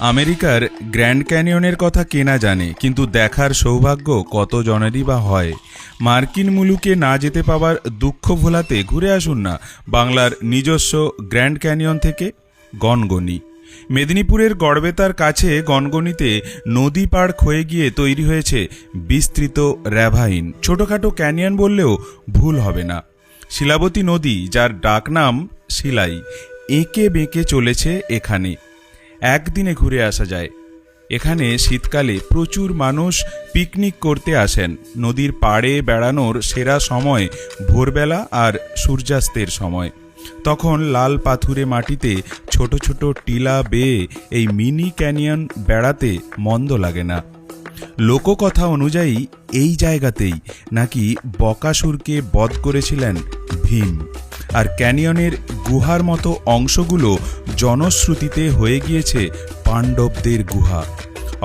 আমেরিকার গ্র্যান্ড ক্যানিয়নের কথা কে না জানে, কিন্তু দেখার সৌভাগ্য কত জনেরই বা হয়। মার্কিন মুলুকে না যেতে পাওয়ার দুঃখ ভোলাতে ঘুরে আসুন না বাংলার নিজস্ব গ্র্যান্ড ক্যানিয়ন থেকে গনগনি। মেদিনীপুরের গড়বেতার কাছে গনগনিতে নদী পাড় ক্ষয়ে গিয়ে তৈরি হয়েছে বিস্তৃত র্যাভাইন। ছোটোখাটো ক্যানিয়ন বললেও ভুল হবে না। শিলাবতী নদী, যার ডাকনাম শিলাই, এঁকে বেঁকে চলেছে এখানে। একদিনে ঘুরে আসা যায়। এখানে শীতকালে প্রচুর মানুষ পিকনিক করতে আসেন। নদীর পাড়ে বেড়ানোর সেরা সময় ভোরবেলা আর সূর্যাস্তের সময়। তখন লাল পাথুরে মাটিতে ছোট ছোট টিলা বেয়ে এই মিনি ক্যানিয়ন বেড়াতে মন্দ লাগে না। লোককথা অনুযায়ী এই জায়গাতেই নাকি বকাসুরকে বধ করেছিলেন ভীম, আর ক্যানিয়নের গুহার মতো অংশগুলো জনশ্রুতিতে হয়ে গিয়েছে পাণ্ডবদের গুহা।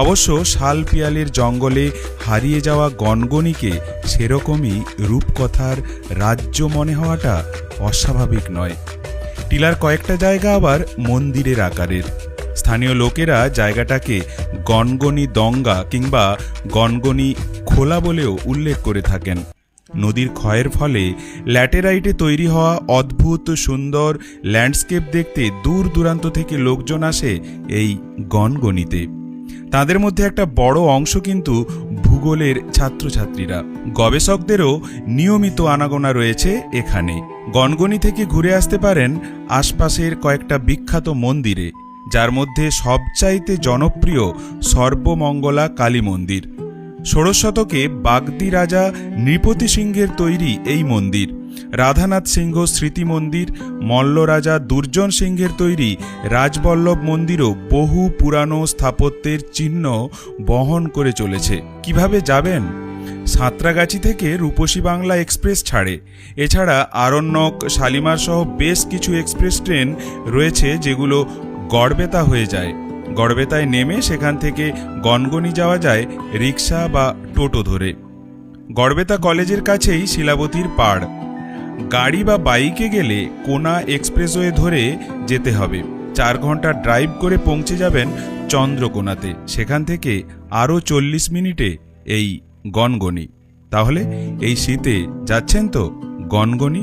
অবশ্য শাল পিয়ালের জঙ্গলে হারিয়ে যাওয়া গনগনিকে সেরকমই রূপকথার রাজ্য মনে হওয়াটা অস্বাভাবিক নয়। টিলার কয়েকটা জায়গা আবার মন্দিরের আকারের। স্থানীয় লোকেরা জায়গাটাকে গনগনি দঙ্গা কিংবা গনগনি খোলা বলেও উল্লেখ করে থাকেন। নদীর ক্ষয়ের ফলে ল্যাটেরাইটে তৈরি হওয়া অদ্ভুত সুন্দর ল্যান্ডস্কেপ দেখতে দূর দূরান্ত থেকে লোকজন আসে এই গনগনিতে। তাদের মধ্যে একটা বড় অংশ কিন্তু ভূগোলের ছাত্রছাত্রীরা। গবেষকদেরও নিয়মিত আনাগোনা রয়েছে এখানে। গনগনি থেকে ঘুরে আসতে পারেন আশপাশের কয়েকটা বিখ্যাত মন্দিরে, যার মধ্যে সবচাইতে জনপ্রিয় সর্বমঙ্গলা কালী মন্দির। ষোড়শ শতকে বাগদি রাজা নৃপতি সিংহের তৈরি এই মন্দির। রাধানাথ সিংহ স্মৃতি মন্দির, মল্ল রাজা দুর্জন সিংহের তৈরি রাজবল্লভ মন্দিরও বহু পুরানো স্থাপত্যের চিহ্ন বহন করে চলেছে। কিভাবে যাবেন? সাঁতরাগাছি থেকে রূপসী বাংলা এক্সপ্রেস ছাড়ে। এছাড়া আরণ্যক, শালিমার সহ বেশ কিছু এক্সপ্রেস ট্রেন রয়েছে যেগুলো গড়বেতা হয়ে যায়। গড়বেতায় নেমে সেখান থেকে গনগনি যাওয়া যায় রিক্সা বা টোটো ধরে। গড়বেতা কলেজের কাছেই শিলাবতীর পাড়। গাড়ি বা বাইকে গেলে কোনা এক্সপ্রেসওয়ে ধরে যেতে হবে। 4 ঘন্টা ড্রাইভ করে পৌঁছে যাবেন চন্দ্রকোনাতে। সেখান থেকে আরও 40 মিনিটে এই গনগনি। তাহলে এই শীতে যাচ্ছেন তো গনগনি।